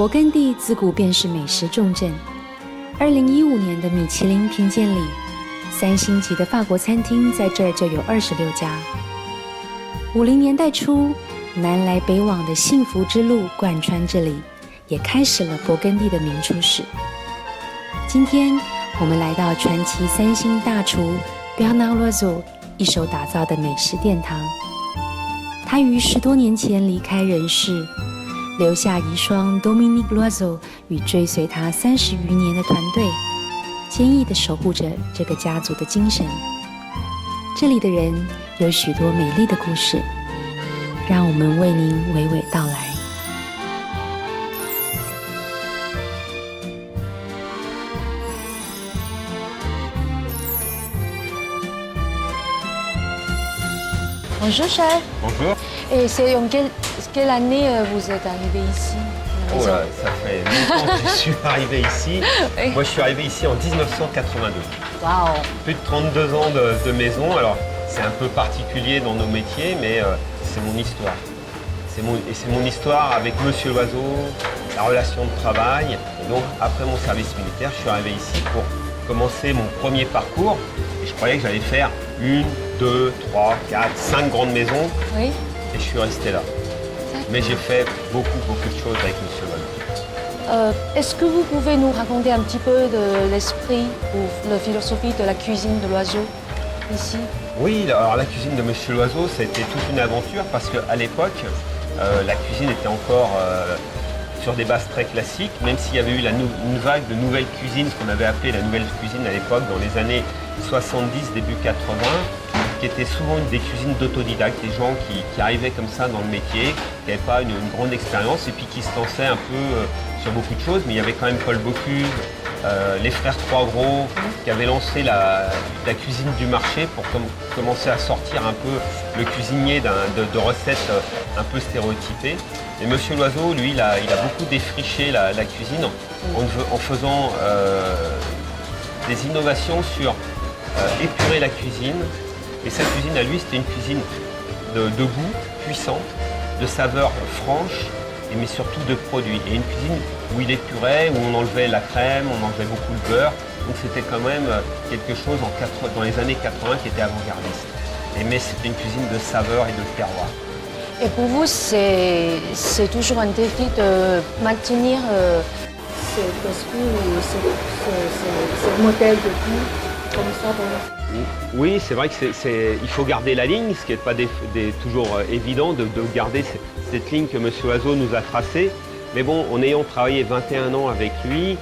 勃艮第自古便是美食重镇。2015年的米其林评鉴里，3星级的法国餐厅在这儿就有26家。50年代初，南来北往的幸福之路贯穿这里，也开始了勃艮第的名厨史。今天我们来到传奇3星大厨 Bernard Loiseau 一手打造的美食殿堂。他于10多年前离开人世，留下遗孀 Dominique Loiseau 与追随他30余年的团队，坚毅地守护着这个家族的精神。这里的人有许多美丽的故事，让我们为您娓娓道来。Bonjour chef. Bonjour. Et c'est en quelle année vous êtes arrivé ici? Oh là, ça fait longtemps que je suis arrivé ici. Oui. Moi, je suis arrivé ici en 1982. Waouh. Plus de 32 ans de maison. Alors, c'est un peu particulier dans nos métiers, mais c'est mon histoire. C'est mon histoire avec Monsieur Loiseau, la relation de travail. Et donc, après mon service militaire, je suis arrivé ici pour commencer mon premier parcours. Et je croyais que j'allais faire 1, 2, 3, 4, 5 grandes maisons. Oui. Et je suis resté là. Mais j'ai fait beaucoup de choses avec Monsieur Loiseau. Est-ce que vous pouvez nous raconter un petit peu de l'esprit ou la philosophie de la cuisine de Loiseau ici? Oui, alors la cuisine de Monsieur Loiseau, c'était toute une aventure parce qu'à l'époque, la cuisine était encore sur des bases très classiques, même s'il y avait eu une vague de nouvelles cuisines, ce qu'on avait appelé la nouvelle cuisine à l'époque, dans les années 70, début 80, qui étaient souvent des cuisines d'autodidactes, des gens qui arrivaient comme ça dans le métier, qui n'avaient pas une grande expérience et puis qui se lançaient un peu sur beaucoup de choses, mais il y avait quand même Paul Bocuse, les frères Trois Gros, qui avaient lancé la cuisine du marché pour commencer à sortir un peu le cuisinier de recettes un peu stéréotypées. Et Monsieur Loiseau, lui, il a beaucoup défriché la cuisine en faisant des innovations sur épurer la cuisine. Et sa cuisine à lui, c'était une cuisine de goût puissante, de saveurs franches, mais surtout de produits. Et une cuisine où il épurait, où on enlevait la crème, on enlevait beaucoup le beurre. Donc c'était quand même quelque chose dans les années 80 qui était avant-gardiste. Mais c'était une cuisine de saveurs et de terroir. Et pour vous, c'est toujours un défi de maintenir cet esprit ou ce modèle de vie comme ça Oui, c'est vrai qu'il faut garder la ligne, ce qui n'est pas toujours évident de garder cette ligne que M. Loiseau nous a tracée. Mais bon, en ayant travaillé 21 ans avec lui,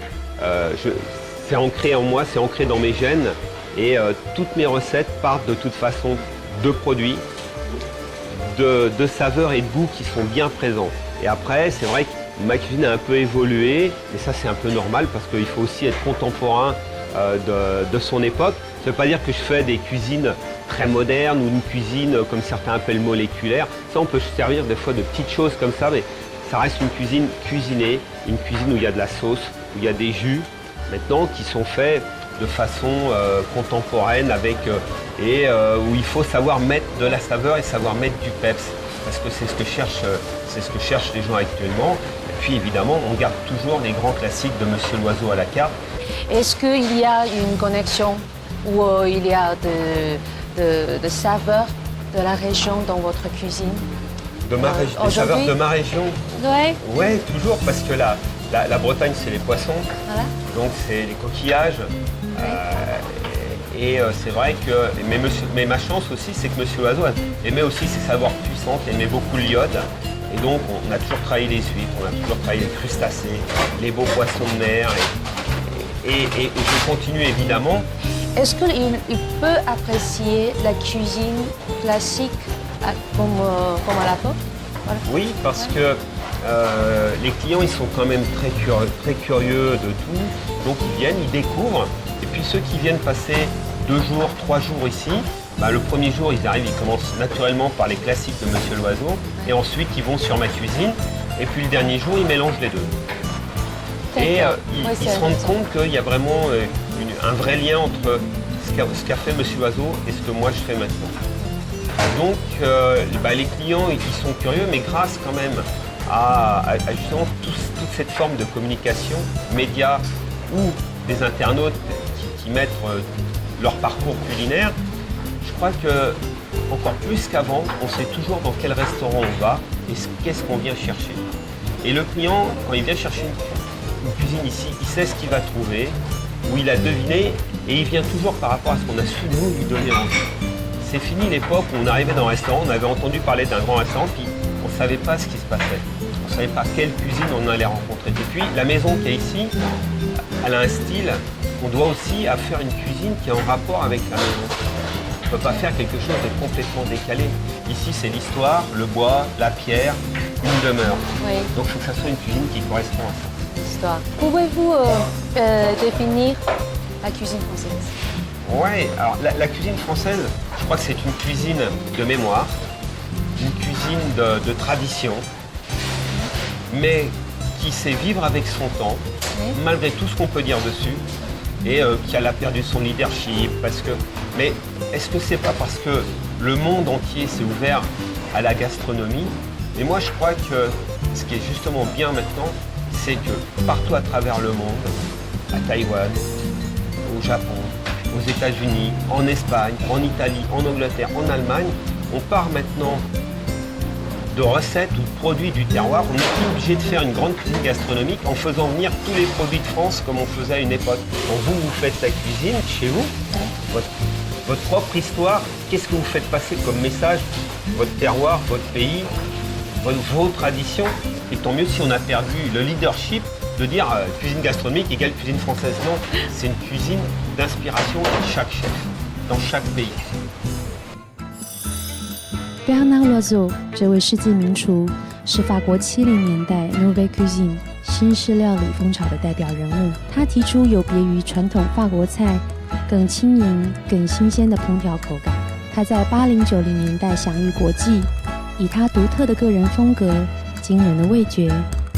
c'est ancré en moi, c'est ancré dans mes gènes. Et toutes mes recettes partent de toute façon de produits, de saveurs et de goûts qui sont bien présents. Et après, c'est vrai que ma cuisine a un peu évolué, mais ça c'est un peu normal parce qu'il faut aussi être contemporain de son époque. Ça ne veut pas dire que je fais des cuisines très modernes ou une cuisine comme certains appellent moléculaire. Ça, on peut se servir des fois de petites choses comme ça, mais ça reste une cuisine cuisinée, une cuisine où il y a de la sauce, où il y a des jus, maintenant, qui sont faits de façon contemporaine où il faut savoir mettre de la saveur et savoir mettre du peps. Parce que c'est ce que cherchent les gens actuellement. Et puis évidemment, on garde toujours les grands classiques de Monsieur Loiseau à la carte. Est-ce qu'il y a une connexion où il y a de saveurs de la région dans votre cuisine? Des saveurs de ma région? Oui. Oui, toujours, parce que la Bretagne, c'est les poissons, voilà. Donc c'est les coquillages. Et c'est vrai que, mais ma chance aussi, c'est que Monsieur Loiseau aimait aussi ses saveurs puissantes, il aimait beaucoup l'iode. Et donc on a toujours travaillé les huîtres, on a toujours travaillé les crustacés, les beaux poissons de mer. Et je continue évidemment. Est-ce qu'il peut apprécier la cuisine classique comme à la pop? Voilà. Oui, parce que les clients, ils sont quand même très curieux de tout. Donc ils viennent, ils découvrent. Et puis ceux qui viennent passer 2 jours, 3 jours ici, le premier jour, ils arrivent, ils commencent naturellement par les classiques de Monsieur Loiseau. Et ensuite, ils vont sur ma cuisine. Et puis le dernier jour, ils mélangent les deux. Et ils se rendent compte qu'il y a vraiment un vrai lien entre ce qu'a fait Monsieur Loiseau et ce que moi je fais maintenant. Donc les clients ils sont curieux, mais grâce quand même à justement toute cette forme de communication, médias ou des internautes qui mettent leur parcours culinaire, je crois que encore plus qu'avant, on sait toujours dans quel restaurant on va et qu'est-ce qu'on vient chercher. Et le client, quand il vient chercher une cuisine ici, il sait ce qu'il va trouver, où il a deviné, et il vient toujours par rapport à ce qu'on a su nous lui donner envie. C'est fini l'époque où on arrivait dans un restaurant, on avait entendu parler d'un grand restaurant, puis on ne savait pas ce qui se passait. On ne savait pas quelle cuisine on allait rencontrer. Et puis la maison qui est ici, elle a un style, on doit aussi à faire une cuisine qui est en rapport avec la maison. On ne peut pas faire quelque chose de complètement décalé. Ici, c'est l'histoire, le bois, la pierre, une demeure. Oui. Donc il faut que ça soit une cuisine qui correspond à ça. Histoire. Pouvez-vous définir la cuisine française? Oui, alors la cuisine française, je crois que c'est une cuisine de mémoire, une cuisine de tradition, mais qui sait vivre avec son temps, Oui. malgré tout ce qu'on peut dire dessus, et qui a perdu son leadership. Mais est-ce que c'est pas parce que le monde entier s'est ouvert à la gastronomie? Et moi, je crois que ce qui est justement bien maintenant, c'est que partout à travers le monde, à Taïwan, au Japon, aux États-Unis, en Espagne, en Italie, en Angleterre, en Allemagne, on part maintenant de recettes ou de produits du terroir. On n'est plus obligé de faire une grande cuisine gastronomique en faisant venir tous les produits de France comme on faisait à une époque. Quand vous faites la cuisine chez vous, votre propre histoire, qu'est-ce que vous faites passer comme message? Votre terroir, votre pays, vos traditions. Et tant mieux si on a perdu le leadership de dire cuisine gastronomique égale cuisine française. Non, c'est une cuisine d'inspiration de chaque chef, dans chaque pays. Bernard Loiseau 这位世纪名厨是法国70年代 Nouvelle Cuisine 新式料理风潮的代表人物。他提出有别于传统法国菜更轻盈、更新鲜的烹调口感。他在80、90年代享誉国际，以他独特的个人风格、惊人的味觉，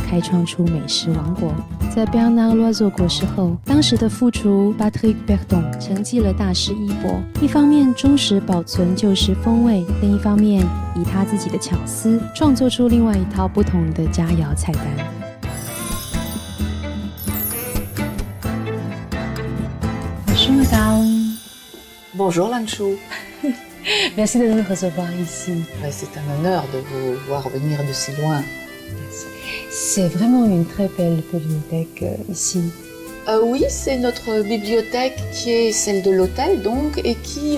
开创出美食王国。在 Bernard Loiseau 过世后，当时的副厨 Patrick Berton 承继了大师衣钵，一方面忠实保存旧式风味，另一方面以他自己的巧思创作出另外一套不同的佳肴菜单。Bonjour madame. Bonjour Lanchou. Merci de nous recevoir ici. C'est un honneur de vous voir venir de si loin. C'est vraiment une très belle bibliothèque ici. Oui, c'est notre bibliothèque qui est celle de l'hôtel donc et qui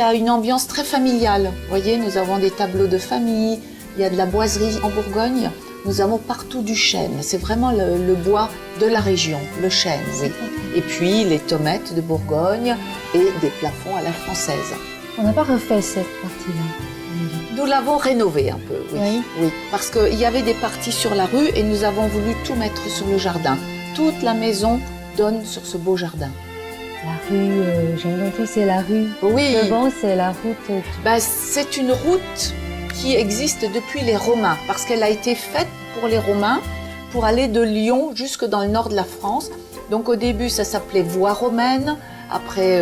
a une ambiance très familiale. Vous voyez, nous avons des tableaux de famille, il y a de la boiserie en Bourgogne, nous avons partout du chêne. C'est vraiment le bois de la région, le chêne, oui. Et puis les tomates de Bourgogne et des plafonds à la française. On n'a pas refait cette partie-là. Nous l'avons rénové un peu, oui. Oui, parce qu'il y avait des parties sur la rue et nous avons voulu tout mettre sur le jardin. Toute la maison donne sur ce beau jardin. La rue, j'ai entendu, c'est la rue. Oui. Le bon, c'est la route. C'est une route qui existe depuis les Romains, parce qu'elle a été faite pour les Romains, pour aller de Lyon jusque dans le nord de la France. Donc au début, ça s'appelait voie romaine, après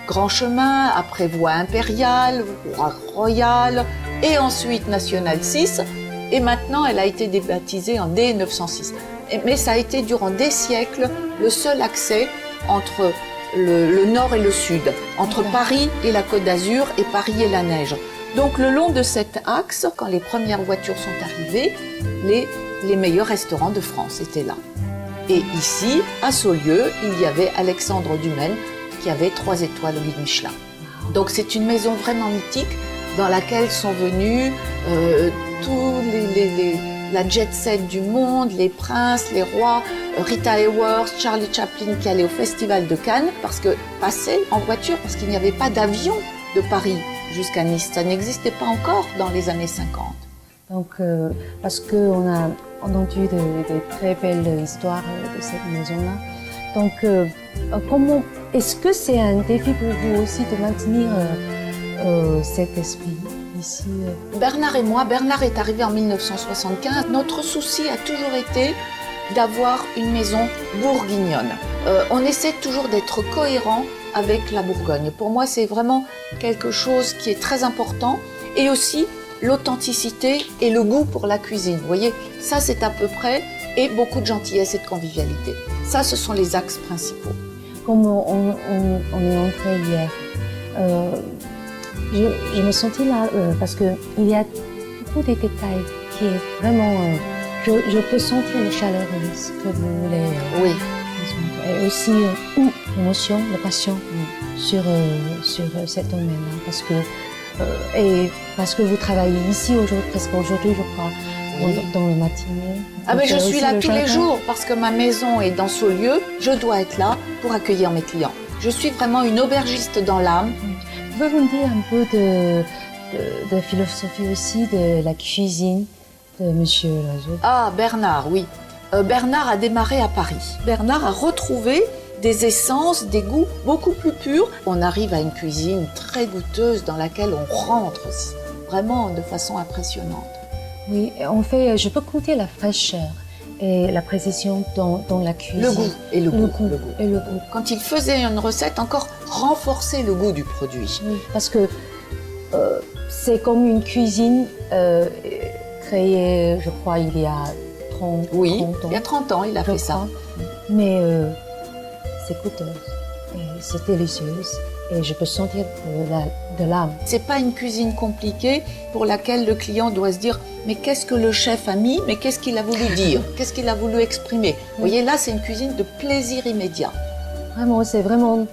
grand chemin, après voie impériale, voie royale, et ensuite nationale 6. Et maintenant, elle a été débaptisée en D906. Mais ça a été durant des siècles le seul accès entre le nord et le sud, entre Paris et la Côte d'Azur et Paris et la neige. Donc le long de cet axe, quand les premières voitures sont arrivées, les meilleurs restaurants de France étaient là. Et ici, à Saulieu, il y avait Alexandre Dumaine qui avait 3 étoiles au guide Michelin. Donc c'est une maison vraiment mythique dans laquelle sont venus tous la jet set du monde, les princes, les rois, Rita Hayworth, Charlie Chaplin qui allait au Festival de Cannes parce que passaient en voiture parce qu'il n'y avait pas d'avion de Paris jusqu'à Nice. Ça n'existait pas encore dans les années 50. Donc, parce qu'on a entendu de très belles histoires de cette maison-là. Donc, comment est-ce que c'est un défi pour vous aussi de maintenir cet esprit ici? Bernard et moi, Bernard est arrivé en 1975. Notre souci a toujours été d'avoir une maison bourguignonne. On essaie toujours d'être cohérent avec la Bourgogne. Pour moi, c'est vraiment quelque chose qui est très important. Et aussi l'authenticité et le goût pour la cuisine. Vous voyez, ça c'est à peu près et beaucoup de gentillesse et de convivialité. Ça, ce sont les axes principaux. Comme on est entré hier, je me sentis là parce qu'il y a beaucoup de détails qui est vraiment... je peux sentir la chaleur que vous voulez Oui. transmettre. Et aussi l'émotion, la passion sur cet domaine-là. Parce que vous travaillez ici aujourd'hui, presque aujourd'hui, je crois, dans le matinée. Ah ben je suis là tous les jardin. jours parce que ma maison est dans ce lieu. Je dois être là pour accueillir mes clients. Je suis vraiment une aubergiste dans l'âme. Pouvez-vous me dire un peu de philosophie aussi de la cuisine de Monsieur Loiseau? Ah, Bernard, oui. Bernard a démarré à Paris. Bernard a retrouvé des essences, des goûts beaucoup plus purs. On arrive à une cuisine très goûteuse dans laquelle on rentre aussi, vraiment de façon impressionnante. Oui, en fait, je peux compter la fraîcheur et la précision dans la cuisine. Le goût et le goût. Et le goût. Quand il faisait une recette, encore renforcer le goût du produit. Oui, parce que c'est comme une cuisine créée, je crois, il y a 30, Oui, 30 ans. il y a 30 ans, il a je fait ça. crois. Mais c'est coûteuse et c'est délicieuse et je peux sentir de l'âme. C'est pas une cuisine compliquée pour laquelle le client doit se dire mais qu'est-ce que le chef a mis, mais qu'est-ce qu'il a voulu dire, qu'est-ce qu'il a voulu exprimer. Vous voyez, là, c'est une cuisine de plaisir immédiat. Vraiment, c'est vraiment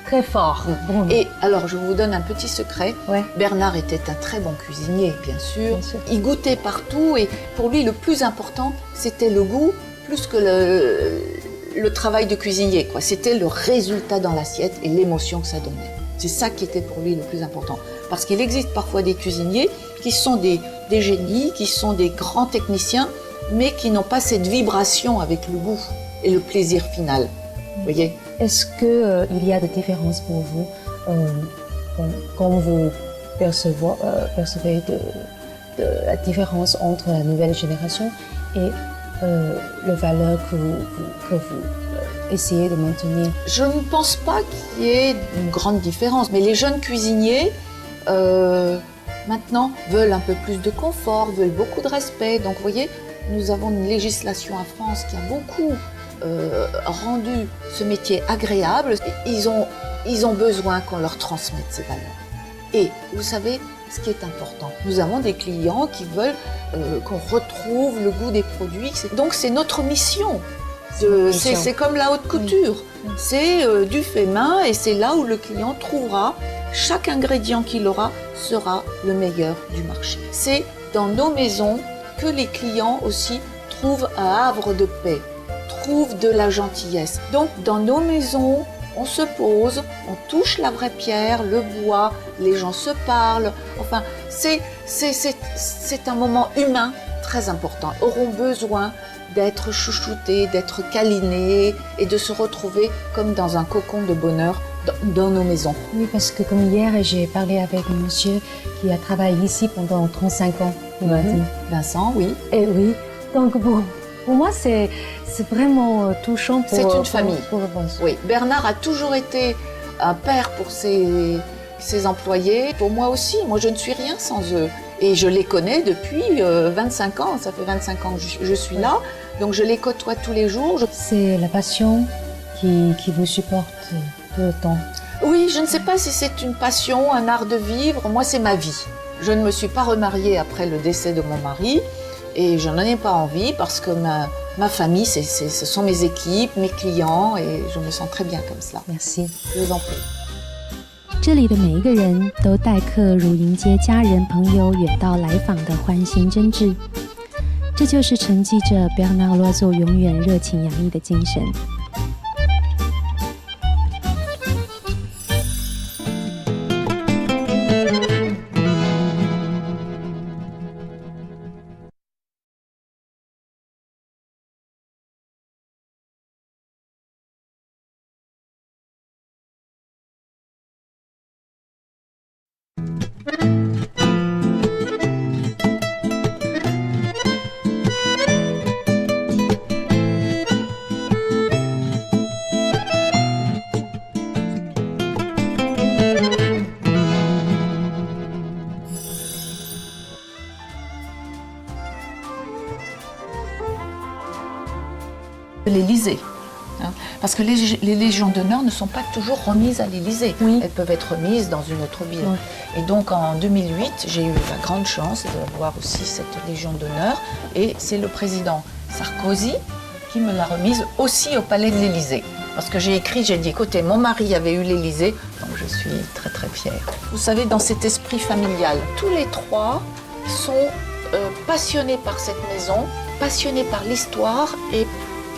très fort. Bon. Et alors, je vous donne un petit secret. Ouais. Bernard était un très bon cuisinier, bien sûr. Bien sûr. Il goûtait partout et pour lui, le plus important, c'était le goût plus que le travail de cuisinier, quoi. C'était le résultat dans l'assiette et l'émotion que ça donnait. C'est ça qui était pour lui le plus important. Parce qu'il existe parfois des cuisiniers qui sont des génies, qui sont des grands techniciens, mais qui n'ont pas cette vibration avec le goût et le plaisir final. Vous voyez ? Est-ce qu'il y a des différences pour vous quand vous percevez de la différence entre la nouvelle génération et les valeurs que vous essayez de maintenir? Je ne pense pas qu'il y ait une grande différence, mais les jeunes cuisiniers, maintenant, veulent un peu plus de confort, veulent beaucoup de respect. Donc, vous voyez, nous avons une législation en France qui a beaucoup rendu ce métier agréable. Ils ont besoin qu'on leur transmette ces valeurs. Et vous savez, ce qui est important, nous avons des clients qui veulent qu'on retrouve le goût des produits. Donc c'est notre mission. C'est comme la haute couture. Oui. C'est du fait main et c'est là où le client trouvera, chaque ingrédient qu'il aura sera le meilleur du marché. C'est dans nos maisons que les clients aussi trouvent un havre de paix, trouvent de la gentillesse. Donc dans nos maisons, on se pose, on touche la vraie pierre, le bois, les gens se parlent. Enfin, c'est un moment humain très important. Ils auront besoin d'être chouchoutés, d'être câlinés et de se retrouver comme dans un cocon de bonheur dans nos maisons. Oui, parce que comme hier, j'ai parlé avec un monsieur qui a travaillé ici pendant 35 ans, il m'a dit. Vincent, oui. Et oui, donc pour moi, c'est vraiment touchant. C'est une famille. Pour le boss. Oui, Bernard a toujours été un père pour ses employés. Pour moi aussi, moi je ne suis rien sans eux. Et je les connais depuis 25 ans, ça fait 25 ans que je suis là. Donc je les côtoie tous les jours. C'est la passion qui vous supporte tout le temps. Oui, je ne sais pas si c'est une passion, un art de vivre. Moi, c'est ma vie. Je ne me suis pas remariée après le décès de mon mari. Et je n'en ai pas envie parce que ma famille, ce sont mes équipes, mes clients. Et je me sens très bien comme cela. Merci. Je vous en prie. 这里的每一个人都待客如迎接家人朋友远道来访的欢欣真挚，这就是承继着 Bernard Loiseau 永远热情洋溢的精神。l'Élysée. Hein, parce que les légions d'honneur ne sont pas toujours remises à l'Élysée. Oui. Elles peuvent être remises dans une autre ville. Oui. Et donc en 2008, j'ai eu la grande chance d'avoir aussi cette légion d'honneur. Et c'est le président Sarkozy qui me l'a remise aussi au palais de l'Élysée. Parce que j'ai dit, écoutez, mon mari avait eu l'Élysée, donc je suis très très fière. Vous savez, dans cet esprit familial, tous les trois sont passionnés par cette maison, passionnés par l'histoire et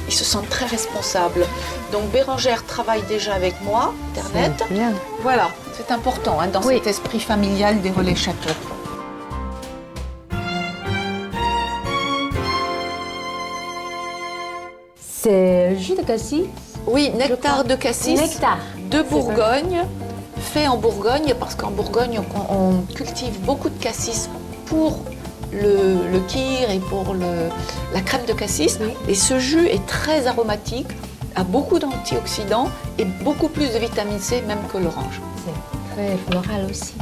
ils se sentent très responsables. Donc Bérangère travaille déjà avec moi, Internet. Bien. Voilà, c'est important hein, dans Oui. cet esprit familial des relais châteaux. C'est le jus de cassis. Oui, nectar de cassis. Nectar. De Bourgogne, fait en Bourgogne, parce qu'en Bourgogne, on cultive beaucoup de cassis pour le kir et pour la crème de cassis. Oui. Et ce jus est très aromatique, a beaucoup d'antioxydants et beaucoup plus de vitamine C même que l'orange. C'est très floral aussi.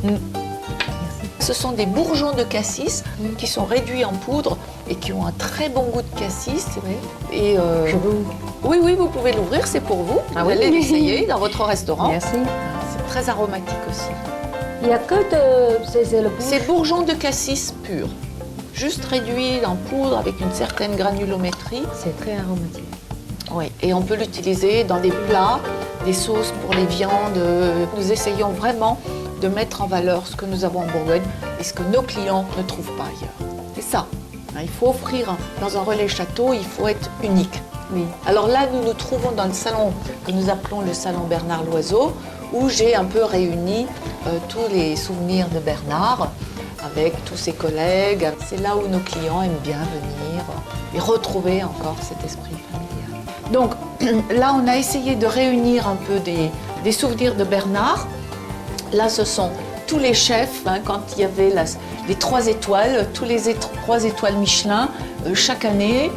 Ce sont des bourgeons de cassis qui sont réduits en poudre et qui ont un très bon goût de cassis. Oui. Et Je vous oui, vous pouvez l'ouvrir, c'est pour vous. Vous oui. allez l'essayer dans votre restaurant. Merci. C'est très aromatique aussi. Il n'y a que de... C'est le C'est bourgeons de cassis purs, juste réduits en poudre avec une certaine granulométrie. C'est très aromatique. Oui, et on peut l'utiliser dans des plats, des sauces pour les viandes. Nous essayons vraiment de mettre en valeur ce que nous avons en Bourgogne et ce que nos clients ne trouvent pas ailleurs. C'est ça. Il faut offrir, dans un relais château, il faut être unique. Oui. Alors là, nous nous trouvons dans le salon que nous appelons le salon Bernard Loiseau, où j'ai un peu réuni tous les souvenirs de Bernard avec tous ses collègues. C'est là où nos clients aiment bien venir et retrouver encore cet esprit familial. Donc là, on a essayé de réunir un peu des souvenirs de Bernard. Là, ce sont tous les chefs, hein, quand il y avait les 3 étoiles, tous les 3 étoiles Michelin, chaque année.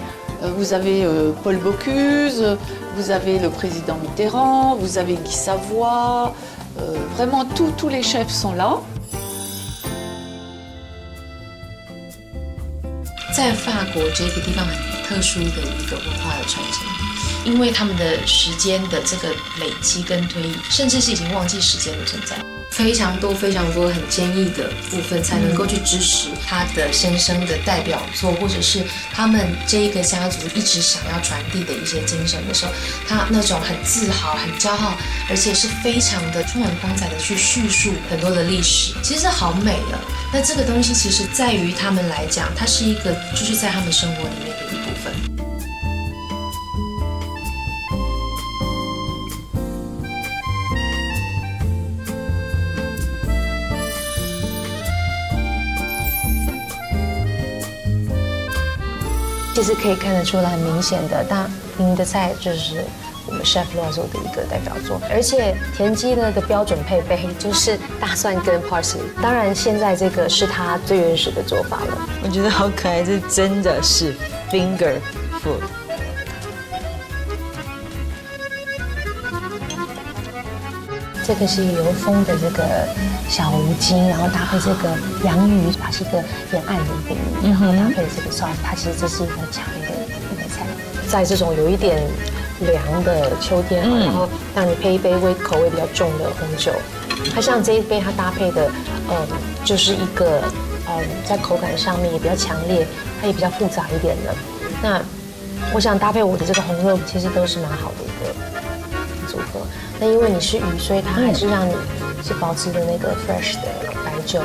Vous avez Paul Bocuse, vous avez le président Mitterrand, vous avez Guy Savoy, vraiment tous les chefs sont là. 在法国这个地方很特殊的一个文化的传承，因为他们的时间的这个累积跟推移，甚至是已经忘记时间的存在，非常多很坚毅的部分，才能够去支持他的先生的代表作，或者是他们这一个家族一直想要传递的一些精神的时候，他那种很自豪、很骄傲，而且是非常的充满光彩的去叙述很多的历史，其实好美了。那这个东西其实在于他们来讲，它是一个就是在他们生活里面的一部分。其实可以看得出来很明显的，您的菜就是我们 Chef Loiseau 的一个代表作，而且田鸡的标准配备就是大蒜跟 parsley， 当然现在这个是它最原始的做法了。我觉得好可爱，这真的是 finger food。这个是油封的这个小无筋，然后搭配这个洋芋，它是一个偏暗的一个鱼，然后搭配这个 sauce， 它其实这是一个强的一个菜。在这种有一点凉的秋天，然后让你配一杯口味比较重的红酒，它像这一杯它搭配的，就是一个在口感上面也比较强烈，它也比较复杂一点的。那我想搭配我的这个红肉，其实都是蛮好的一个组合。那因为你是鱼，所以它还是让你是保持的那个 fresh 的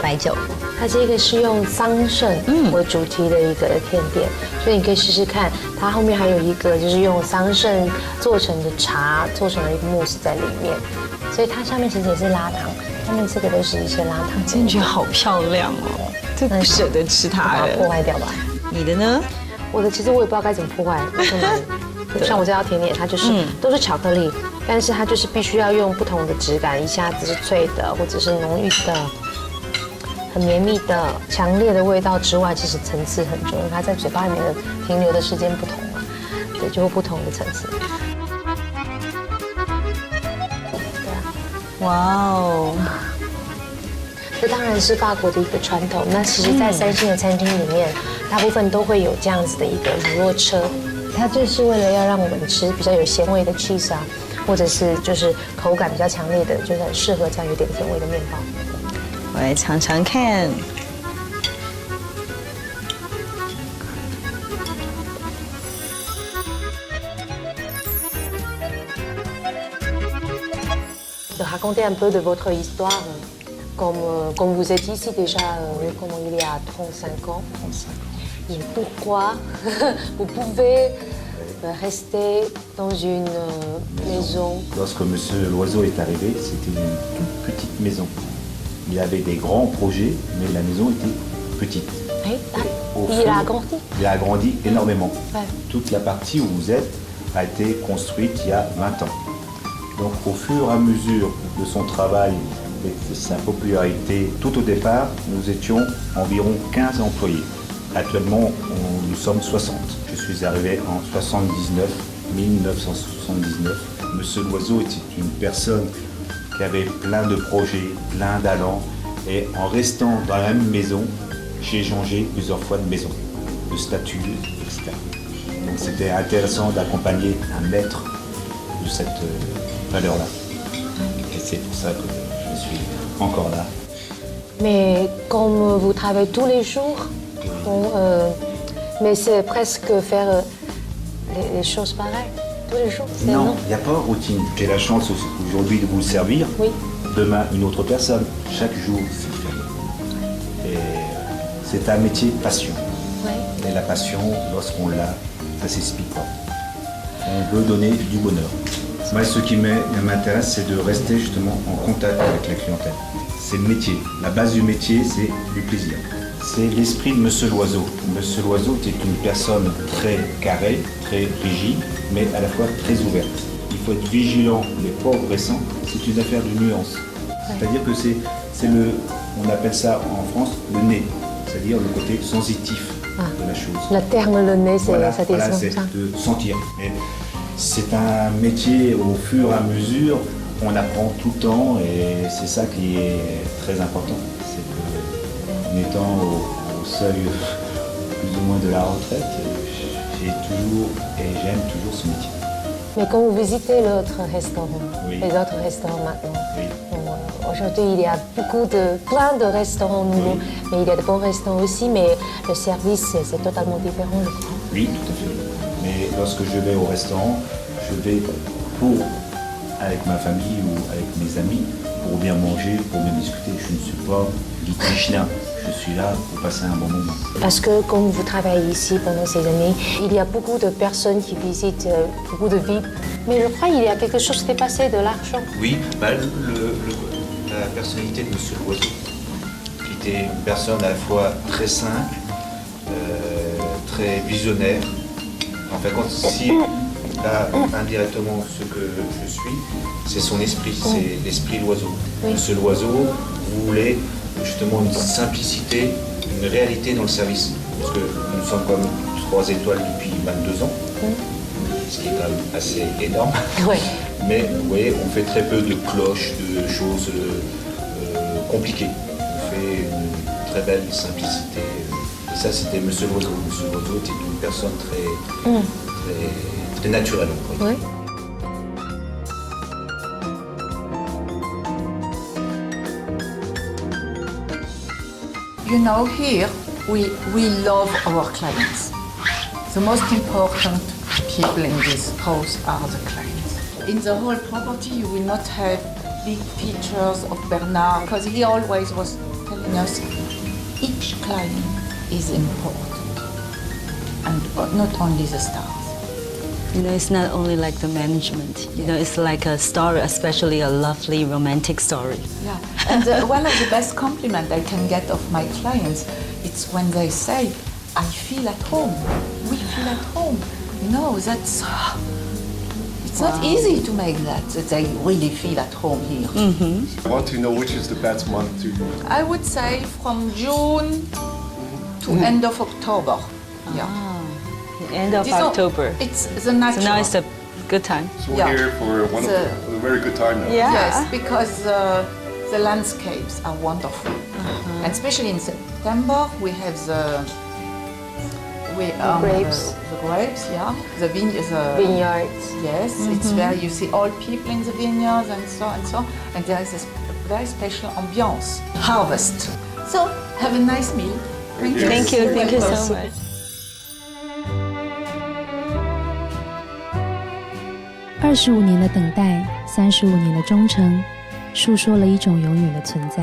白酒。它这个是用桑葚为主题的一个甜点，所以你可以试试看。它后面还有一个就是用桑葚做成的茶，做成了一个慕斯在里面，所以它下面其实也是拉糖，下面这个都是一些拉糖。真觉得好漂亮哦，这不舍得吃它把它破坏掉吧。你的呢？我的其实我也不知道该怎么破坏，像我这道甜点，它就是都是巧克力，但是它就是必须要用不同的质感，一下子是脆的，或者是浓郁的、很绵密的、强烈的味道之外，其实层次很重要，它在嘴巴里面的停留的时间不同嘛，对，就会不同的层次。对啊，哇哦！这当然是法国的一个传统。那其实，在3星的餐厅里面，大部分都会有这样子的一个乳酪车，它就是为了要让我们吃比较有咸味的 cheese 啊，或者是就是口感比较强烈的，就是很适合这样有点甜味的面包。我来尝尝看。De raconter un peu de votre histoire, comme vous êtes ici déjà comment il y a 35 ans. 35 ans. Et pourquoi vous pouvez rester dans une maison. Lorsque Monsieur Loiseau est arrivé, c'était une toute petite maison. Il avait des grands projets, mais la maison était petite. Oui. Au Il fur- a agrandi. Il a agrandi énormément. Ouais. Toute la partie où vous êtes a été construite il y a 20 ans. Donc au fur et à mesure de son travail et de sa popularité, tout au départ, nous étions environ 15 employés. Actuellement, nous sommes 60. Je suis arrivé en 1979. Monsieur Loiseau était une personne qui avait plein de projets, plein d'allants. Et en restant dans la même maison, j'ai changé plusieurs fois de maison, de statut, etc. Donc c'était intéressant d'accompagner un maître de cette valeur-là. Et c'est pour ça que je suis encore là. Mais comme vous travaillez tous les jours, bon, mais c'est presque faire les choses pareilles tous les jours. Non, il n'y a pas de routine. J'ai la chance aujourd'hui de vous le servir. Oui. Demain, une autre personne. Chaque jour, c'est différent. Et c'est un métier passion. Ouais. Et la passion, lorsqu'on l'a, ça s'explique pas. On veut donner du bonheur. Moi, ce qui m'intéresse, c'est de rester justement en contact avec la clientèle. C'est le métier. La base du métier, c'est du plaisir. C'est l'esprit de Monsieur Loiseau. Monsieur Loiseau était une personne très carrée, très rigide, mais à la fois très ouverte. Il faut être vigilant, les progressants, c'est une affaire de nuance. C'est-à-dire que c'est le, on appelle ça en France le nez, c'est-à-dire le côté sensitif de la chose. Le terme le nez, c'est Voilà, ça voilà, descend, c'est ça. de sentir. Mais c'est un métier au fur et à mesure, on apprend tout le temps et c'est ça qui est très important. C'est que, en étant au seuil plus ou moins de la retraite, j'ai toujours et j'aime toujours ce métier. Mais quand vous visitez l'autre restaurant, Oui. les autres restaurants maintenant, Oui. bon, aujourd'hui il y a plein de restaurants nouveaux, mais il y a de bons restaurants aussi, mais le service c'est totalement différent, je crois. Oui, tout à fait. Mais lorsque je vais au restaurant, je vais avec ma famille ou avec mes amis, pour bien manger, pour bien discuter. Je ne suis pas litigien, je suis là pour passer un bon moment. Parce que comme vous travaillez ici pendant ces années, il y a beaucoup de personnes qui visitent, beaucoup de villes. Mais je crois qu'il y a quelque chose qui s'est passé de l'argent. Oui, la personnalité de Monsieur Loiseau, qui était une personne à la fois très simple, très visionnaire. En fait, si là, indirectement, ce que je suis, c'est son esprit, c'est l'esprit Loiseau. Oui. Monsieur Loiseau voulait justement une simplicité, une réalité dans le service. Parce que nous sommes comme 3 étoiles depuis 22 ans, ce qui est quand même assez énorme. Oui. Mais vous voyez, on fait très peu de cloches, de choses compliquées. On fait une très belle simplicité. Et ça, c'était Monsieur Loiseau. Monsieur Loiseau était une personne très naturelle. Oui. You know, here we love our clients. The most important people in this house are the clients. In the whole property, you will not have big pictures of Bernard, because he always was telling us each client is important, and not only the stars. You know, it's not only like the management. You know, it's like a story, especially a lovely romantic story. Yeah, and one of the best compliments I can get of my clients, it's when they say, I feel at home, we feel at home. You know, that's, it's not easy to make that they really feel at home here. I want to know which is the best month to... I would say from June to end of October. Yeah. End of Disons, October. It's the natural. So now it's a good time. So we're Yeah. here for one The- of a very good time now. Yeah. Yes, because the landscapes are wonderful. And especially in September, we have the We, grapes. The grapes, yeah. The Vineyards. Yes, it's where you see all people in the vineyards and so and so. And there is this very special ambiance. Harvest. So, have a nice meal. Thank you. Thank you. Thank you so Welcome. much. 25年的等待，35年的忠诚，诉说了一种永远的存在。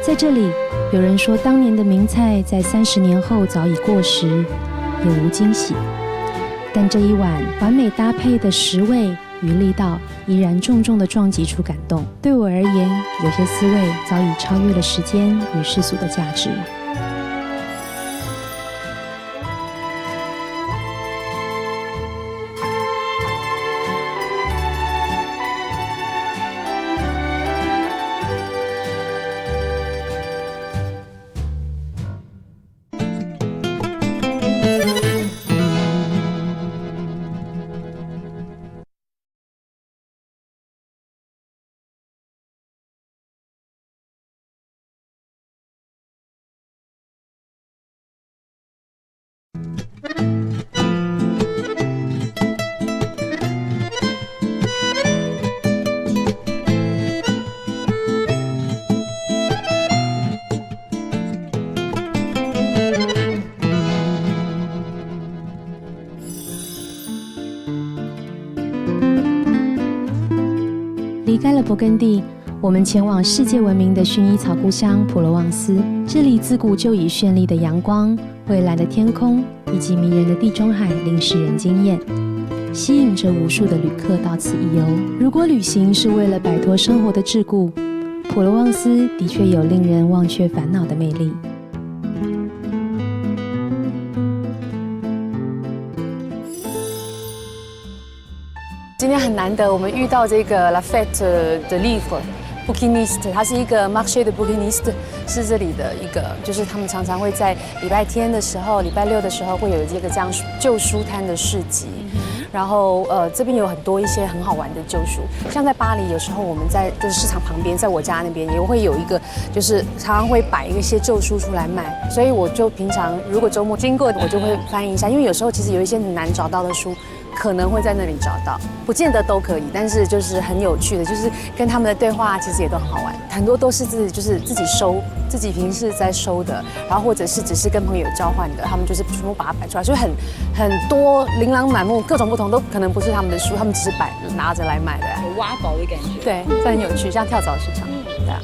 在这里，有人说，当年的名菜在30年后早已过时，也无惊喜。但这一碗完美搭配的食味与力道，依然重重地撞击出感动。对我而言，有些滋味早已超越了时间与世俗的价值。离开了勃艮第，我们前往世界闻名的薰衣草故乡普罗旺斯。这里自古就以绚丽的阳光、蔚蓝的天空以及迷人的地中海令世人惊艳，吸引着无数的旅客到此一游。如果旅行是为了摆脱生活的桎梏，普罗旺斯的确有令人忘却烦恼的魅力。今天很难得，我们遇到这个 La Fête de Livre。Bouquiniste， 他是一个 Marché de Bouquiniste， 是这里的一个，就是他们常常会在礼拜天的时候、礼拜六的时候会有这个这样旧书摊的市集。然后这边有很多一些很好玩的旧书，像在巴黎，有时候我们在就是市场旁边，在我家那边也会有一个，就是常常会摆一些旧书出来卖，所以我就平常如果周末经过，我就会翻译一下，因为有时候其实有一些很难找到的书，可能会在那里找到，不见得都可以，但是就是很有趣的，就是跟他们的对话其实也都很好玩，很多都是自己收，自己平时在收的，然后或者是只是跟朋友交换的，他们就是全部把它摆出来，所以很多琳琅满目，各种不同，都可能不是他们的书，他们只是拿着来卖的，有挖宝的感觉。对，这很有趣，像跳蚤市场，对啊。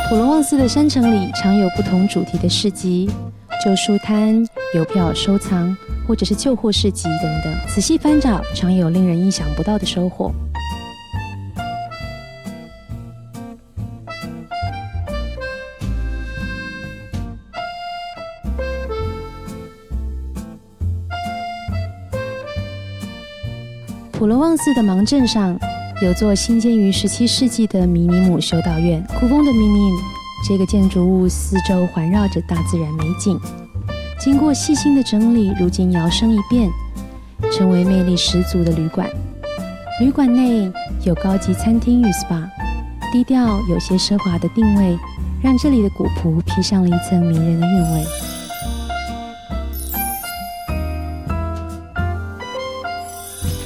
普罗旺斯的山城里常有不同主题的市集、旧书摊、邮票收藏，或者是旧货市集等等。仔细翻找，常有令人意想不到的收获。普罗旺斯的芒镇上有座兴建于17世纪的迷尼姆修道院 Couvent de Minimes， 这个建筑物四周环绕着大自然美景，经过细心的整理，如今摇身一变，成为魅力十足的旅馆。旅馆内有高级餐厅与 SPA， 低调有些奢华的定位，让这里的古朴披上了一层迷人的韵味。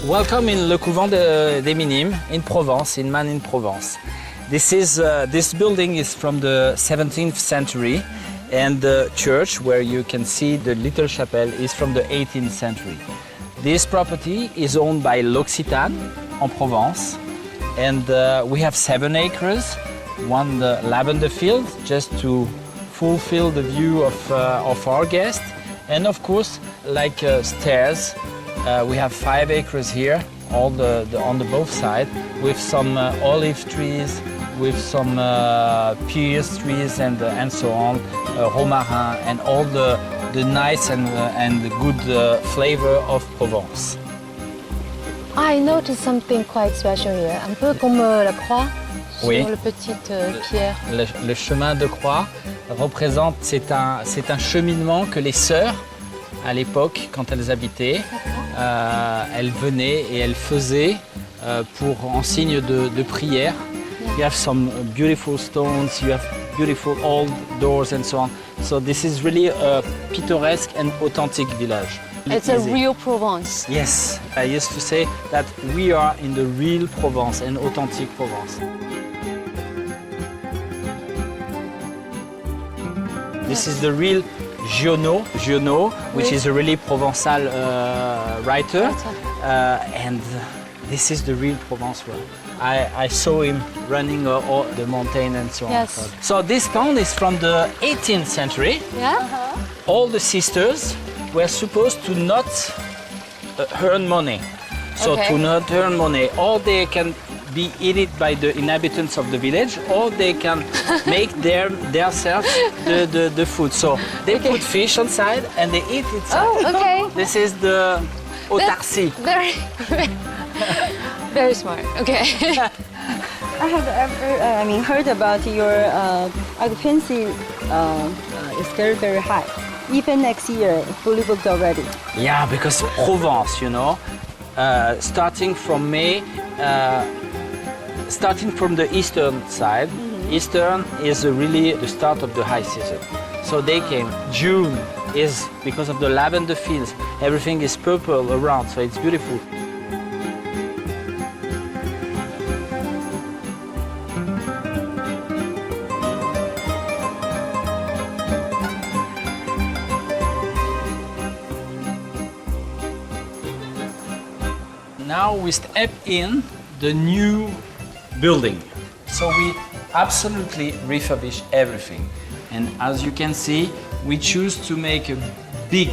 Welcome in Le Couvent des Minimes in Provence, in Man in Provence. This building is from the 17th century, and the church where you can see the little chapel is from the 18th century. This property is owned by L'Occitane en Provence, and we have 7 acres, one lavender field just to fulfill the view of our guests, and of course like stairs. We have 5 acres here, on the both sides, with some olive trees, with some pears trees and so on, romarin, and all the nice and good flavor of Provence. I noticed something quite special here, un peu comme la croix Oui. sur le petit pierre. Le chemin de croix représente, c'est un cheminement que les sœurs, à l'époque, quand elles habitaient, elles venaient et elles faisaient en signe de prière. You have some beautiful stones, you have beautiful old doors and so on. So this is really a picturesque and authentic village. It's a real Provence. Yes, I used to say that we are in the real Provence, an authentic Provence. This is the real Giono, which is a really Provençal writer, and this is the real Provence one. I saw him running the mountain and so on. Yes. So this town is from the 18th century. Yeah? All the sisters were supposed to not earn money. So Okay. to not earn money, or they can be eaten by the inhabitants of the village, or they can make themselves the food. So they put fish on side and they eat it. Oh, okay. This is the autarcie. Very, very smart. Okay. I have heard about your occupancy is very, very high. Even next year, fully booked already. Yeah, because Provence, starting from May, starting from the eastern side, eastern is really the start of the high season. So they came. June is because of the lavender fields. Everything is purple around, so it's beautiful. Now we step in the new building. So we absolutely refurbish everything. And as you can see, we choose to make a big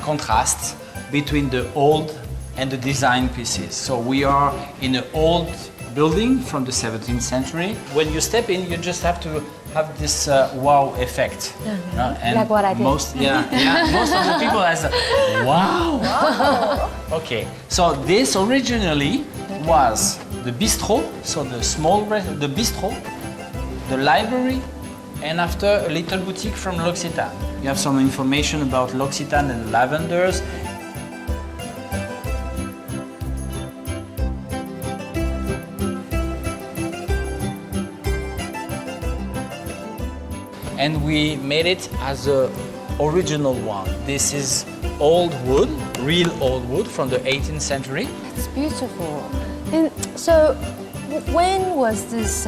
contrast between the old and the design pieces. So we are in an old building from the 17th century. When you step in, you just have to have this wow effect. And Like what I did. most of the people has wow. Okay, so this originally was the bistro, so the bistro, the library, and after a little boutique from L'Occitane. You have some information about L'Occitane and lavenders. And we made it as a original one. This is old wood, real old wood from the 18th century. It's beautiful. And so, when was this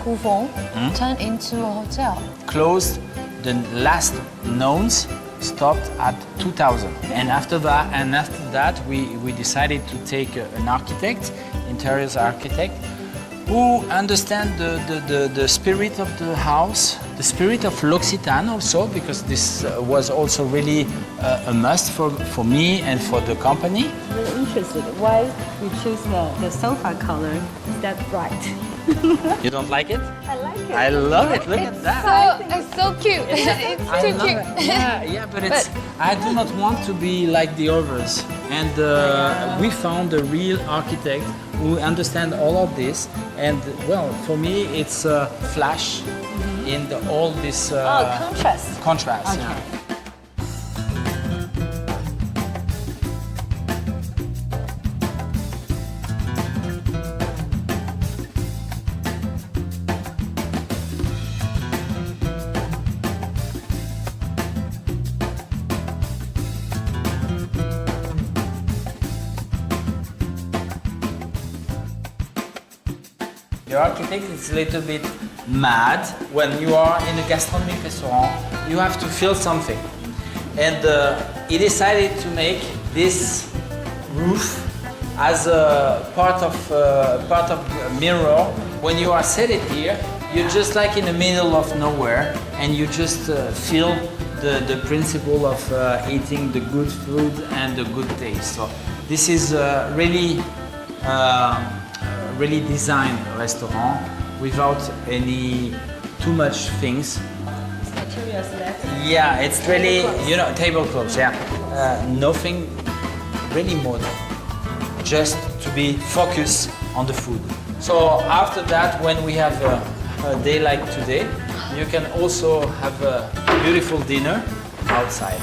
Couvent turned into a hotel? Closed, the last knowns stopped at 2000. And after that, we decided to take an architect, interiors architect, who understand the spirit of the house, the spirit of L'Occitane also, because this was also really a must for me and for the company. Very interested. Why we choose the sofa color? Is that bright? You don't like it? I like it. I love it. Look at that. It's so cute. It's I too love cute. it. Yeah, but I do not want to be like the others. And we found a real architect who understands all of this. And well, for me, it's a flash in all this contrast. Contrast. Okay. Yeah. The architect is a little bit mad when you are in a gastronomic restaurant. You have to feel something, and he decided to make this roof as a part of a mirror. When you are seated here, you're just like in the middle of nowhere, and you just feel the principle of eating the good food and the good taste. So this is really designed restaurant without any too much things. Materials left. Yeah, it's really, tablecloths, yeah. Nothing really modern, just to be focused on the food. So after that, when we have a day like today, you can also have a beautiful dinner outside.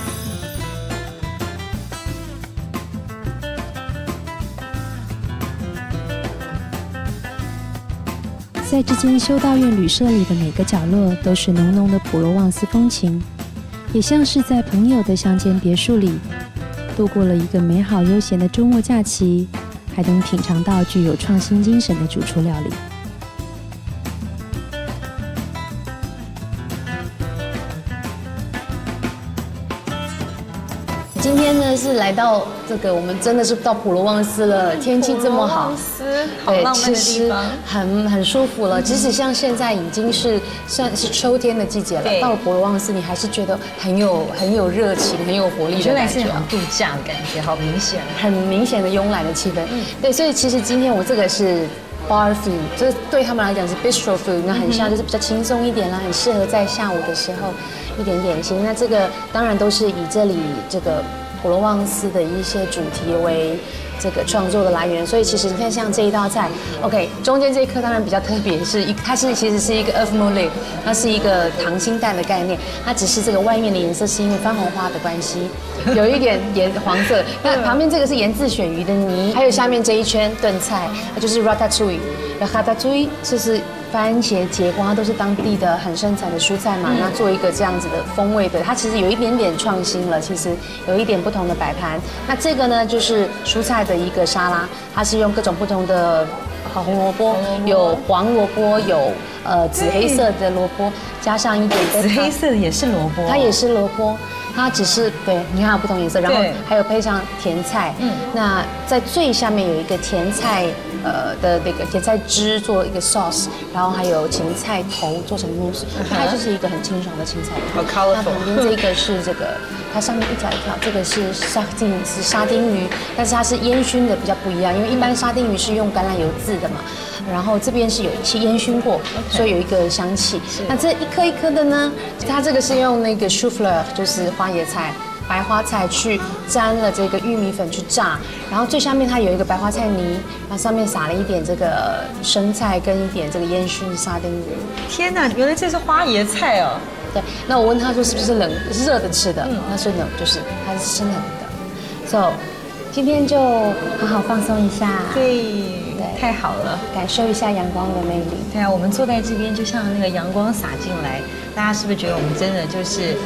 在这间修道院旅社里的每个角落都是浓浓的普罗旺斯风情，也像是在朋友的乡间别墅里度过了一个美好悠闲的周末假期，还能品尝到具有创新精神的主厨料理。今天呢是来到这个，我们真的是到普罗旺斯了，天气这么好，好浪漫的地方，很舒服了。即使像现在已经是算是秋天的季节了，到了普罗旺斯，你还是觉得很有热情，很有活力的感觉。是很度假的感觉，好明显，很明显的慵懒的气氛。对，所以其实今天我这个是 bar food， 就是对他们来讲是 bistro food， 那很像就是比较轻松一点啦，很适合在下午的时候一点点心。那这个当然都是以这里这个普罗旺斯的一些主题为这个创作的来源，所以其实你看像这一道菜 ，OK， 中间这一颗当然比较特别，它其实是一个 œuf mollet， 它是一个溏心蛋的概念，它只是这个外面的颜色是因为番红花的关系，有一点黄色。那旁边这个是盐渍鳕鱼的泥，还有下面这一圈炖菜，那就是 ratatouille，ratatouille 就是番茄、节瓜都是当地的很盛产的蔬菜嘛，那做一个这样子的风味的，它其实有一点点创新了，其实有一点不同的摆盘。那这个呢，就是蔬菜的一个沙拉，它是用各种不同的红萝卜，有黄萝卜，有紫黑色的萝卜，加上一点紫黑色的也是萝卜，它也是萝卜。它只是对，你看有不同颜色，然后还有配上甜菜。那在最下面有一个甜菜的那个甜菜汁做一个 sauce， 然后还有芹菜头做成 mousse， 它就是一个很清爽的青菜。好 colorful。那旁边这个是这个，它上面一条一条，这个是沙丁鱼，但是它是烟熏的，比较不一样，因为一般沙丁鱼是用橄榄油渍的嘛。然后这边是有一些烟熏过，所以有一个香气。那这一颗一颗的呢，它这个是用那个 chou fleur， 就是花椰菜、白花菜去沾了这个玉米粉去炸，然后最下面它有一个白花菜泥，然后上面撒了一点这个生菜跟一点这个烟熏沙丁鱼。天哪，原来这是花椰菜哦！对，那我问他说是不是热的吃的？他说 no， 就是它是生冷的。So， 今天就好好放松一下。对。太好了，感受一下阳光的魅力。对啊，我们坐在这边，就像那个阳光洒进来，大家是不是觉得我们真的就是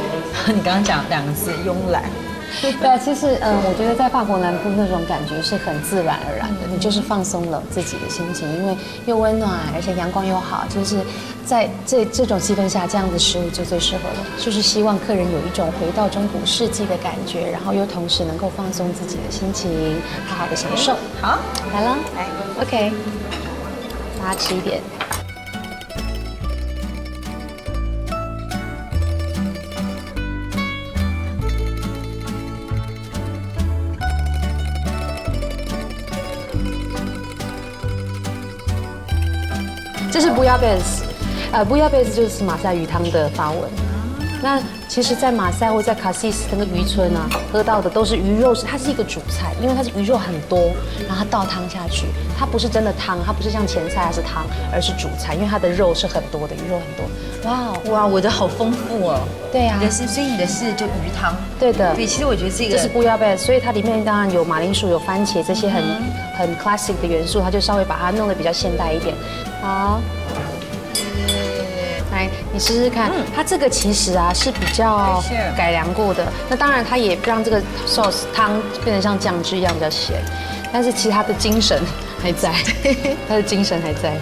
你刚刚讲两个字慵懒？对啊，其实我觉得在法国南部那种感觉是很自然而然的，你就是放松了自己的心情，因为又温暖，而且阳光又好，就是在这种气氛下，这样的食物就最适合了。就是希望客人有一种回到中古世纪的感觉，然后又同时能够放松自己的心情，好好的享受。好，来了，来 ，OK， 大家吃一点。这是 bouillabaisse，bouillabaisse 就是马赛鱼汤的法文。那其实，在马赛或在卡西斯那个渔村啊，喝到的都是鱼肉，它是一个主菜，因为它是鱼肉很多，然后它倒汤下去，它不是真的汤，它不是像前菜它是汤，而是主菜，因为它的肉是很多的，鱼肉很多。哇哇，我的好丰富哦。对啊，所以你的是就鱼汤。对的。对，其实我觉得这是 bouillabaisse， 所以它里面当然有马铃薯、有番茄这些很 classic 的元素，它就稍微把它弄得比较现代一点。好。来，你试试看，它这个其实啊是比较改良过的。那当然，它也让这个 sauce 汤变得像酱汁一样比较咸，但是其实它的精神还在，它的精神还在。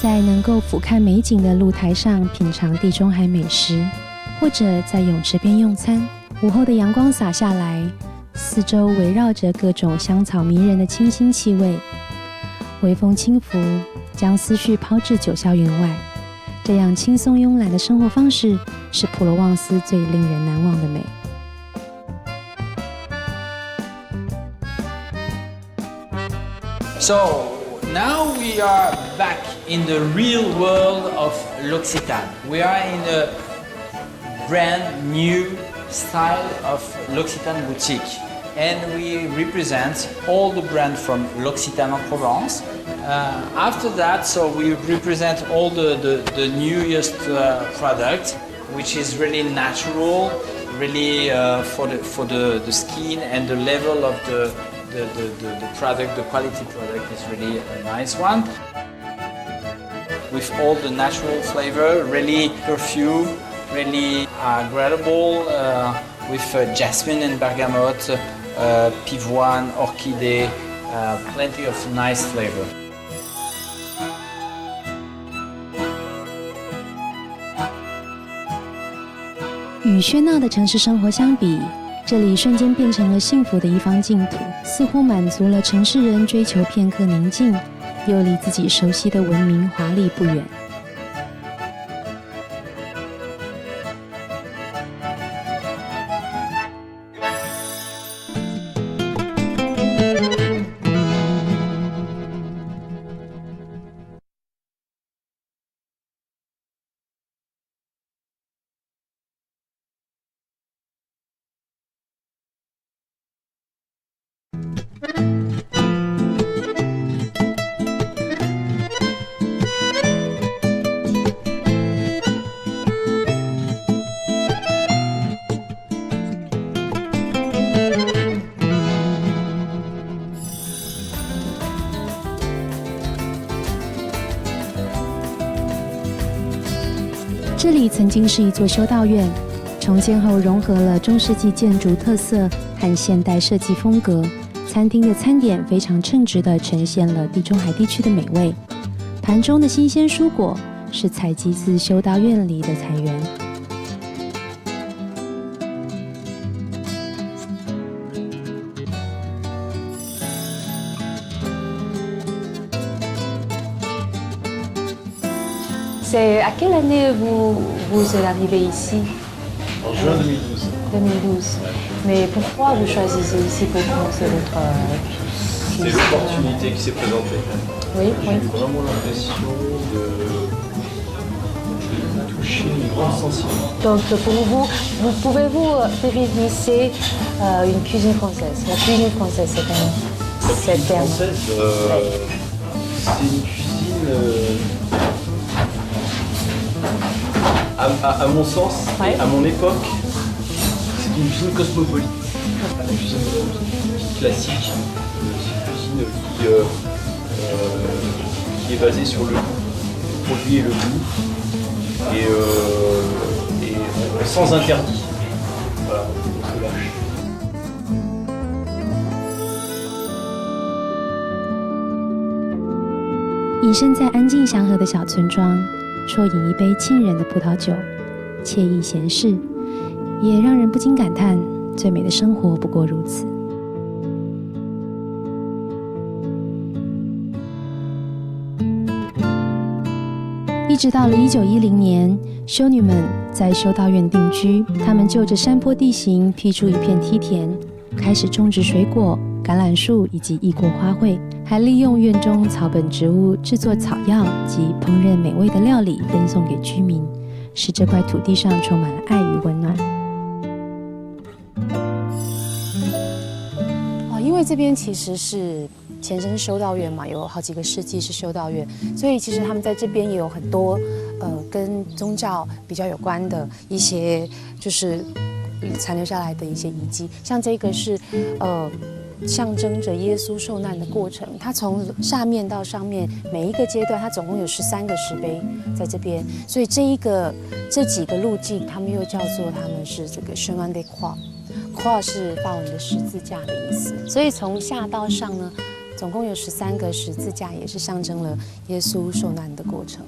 在能够俯瞰美景的露台上品尝地中海美食，或者在泳池边用餐。午后的阳光洒下来，四周围绕着各种香草迷人的清新气味，微风轻拂，将思绪抛至九霄云外。这样轻松慵懒的生活方式，是普罗旺斯最令人难忘的美。So now we are back in the real world of L'Occitane. We are in a brand new style of L'Occitane boutique. And we represent all the brands from L'Occitane en Provence. After that, so we represent all the newest product, which is really natural, really for the skin, and the level of the product, the quality product is really a nice one. With all the natural flavor, really perfume, really agreeable, with jasmine and bergamot, pivoine, orchidée, plenty of nice flavor. 与喧闹的城市生活相比，这里瞬间变成了幸福的一方净土，似乎满足了城市人追求片刻宁静，又离自己熟悉的文明华丽不远。这里曾经是一座修道院，重建后融合了中世纪建筑特色和现代设计风格。餐厅的餐点非常称职地呈现了地中海地区的美味。盘中的新鲜蔬果是采集自修道院里的菜园。C'est à quelle année vous êtes arrivé ici? En juin 2012. 2012. Mais pourquoi vous choisissez ici pour commencer votre C'est l'opportunité qui s'est présentée. Oui, J'ai vraiment l'impression de toucher une grande sensibilité. Donc pour vous pouvez-vous définir une cuisine française? La cuisine française, c'est comment? La cuisine française, c'est une cuisine... À mon sens, et à mon époque, c'est une cuisine cosmopolite. La cuisine classique, c'est une cuisine qui est basée sur le produit et le goût, et sans interdit. Voilà, on se lâche. 隐身在安静祥和的小村庄，啜饮一杯沁人的葡萄酒，惬意闲适，也让人不禁感叹，最美的生活不过如此。一直到了1910年，修女们在修道院定居，她们就着山坡地形辟出一片梯田，开始种植水果、橄榄树以及异国花卉，还利用院中草本植物制作草药及烹饪美味的料理分送给居民，使这块土地上充满了爱与温暖。因为这边其实是前身是修道院嘛，有好几个世纪是修道院，所以其实他们在这边也有很多跟宗教比较有关的一些就是残留下来的一些遗迹，像这个是象征着耶稣受难的过程，它从下面到上面每一个阶段，它总共有13个石碑在这边，所以这几个路径，他们又叫做他们是这个 chemin de croix。croix 是法文的十字架的意思，所以从下到上呢，总共有13个十字架，也是象征了耶稣受难的过程。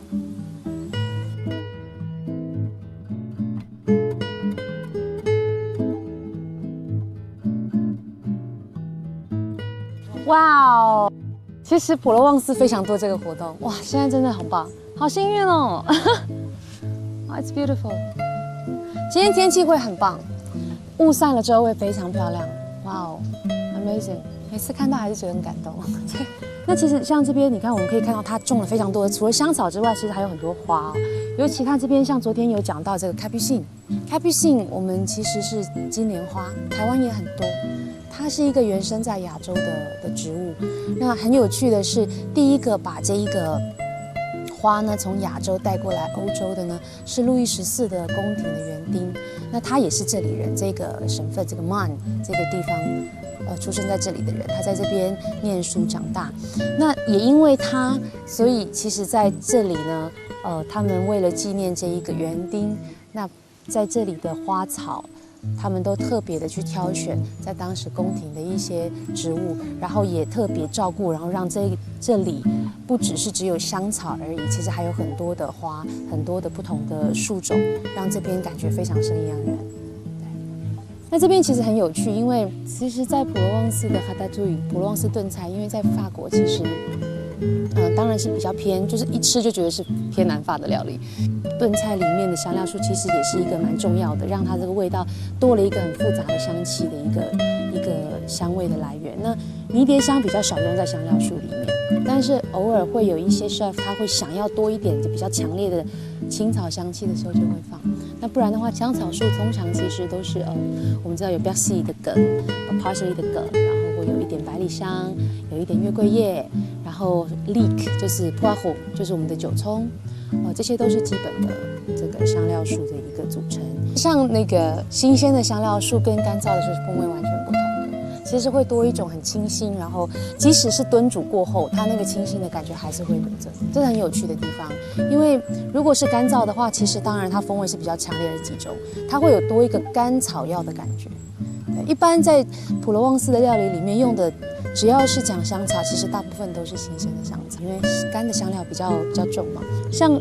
哇哦！其实普罗旺斯非常多这个活动，哇，现在真的很棒，好幸运哦！It's beautiful。今天天气会很棒，雾散了之后会非常漂亮。哇哦 ，amazing！每次看到还是觉得很感动。那其实像这边，你看我们可以看到它种了非常多的，除了香草之外，其实还有很多花哦。尤其它这边像昨天有讲到这个 Capucine 我们其实是金莲花，台湾也很多。它是一个原生在亚洲的植物。那很有趣的是，第一个把这一个花呢从亚洲带过来欧洲的呢，是路易14的宫廷的园丁。那他也是这里人，这个省份这个 Man 这个地方。出生在这里的人，他在这边念书长大。那也因为他，所以其实在这里呢，他们为了纪念这一个园丁，那在这里的花草，他们都特别的去挑选在当时宫廷的一些植物，然后也特别照顾，然后让这里不只有香草而已，其实还有很多的花，很多的不同的树种，让这边感觉非常生意盎然。那这边其实很有趣，因为其实，在普罗旺斯的哈达图语普罗旺斯炖菜，因为在法国其实，当然是比较偏，就是一吃就觉得是偏南法的料理。炖菜里面的香料树其实也是一个蛮重要的，让它这个味道多了一个很复杂的香气的一个香味的来源。那迷迭香比较少用在香料树里面，但是偶尔会有一些 chef 他会想要多一点比较强烈的青草香气的时候就会放。那不然的话，香草树通常其实都是我们知道有 persil 的梗，parsley 的梗，然后会有一点百里香，有一点月桂叶，然后 leek 就是 poireau 就是我们的韭葱，这些都是基本的这个香料树的一个组成。像那个新鲜的香料树跟干燥的是风味完全不同的，其实会多一种很清新，然后即使是炖煮过后，它那个清新的感觉还是会留着，这是很有趣的地方。因为如果是干燥的话，其实当然它风味是比较强烈的几种，它会有多一个干草药的感觉。一般在普罗旺斯的料理里面用的，只要是讲香草，其实大部分都是新鲜的香草，因为干的香料比较重嘛。像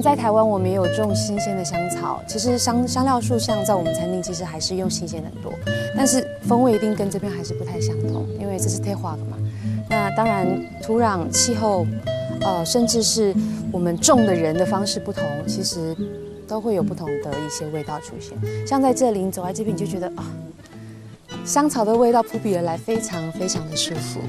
在台湾我们也有种新鲜的香草，其实香料树像在我们餐厅其实还是用新鲜的很多，但是风味一定跟这边还是不太相同，因为这是退化的嘛。那当然土壤、气候，甚至是我们种的人的方式不同，其实都会有不同的一些味道出现。像在这里，你走在这边，你就觉得香草的味道扑鼻而来，非常非常的舒服。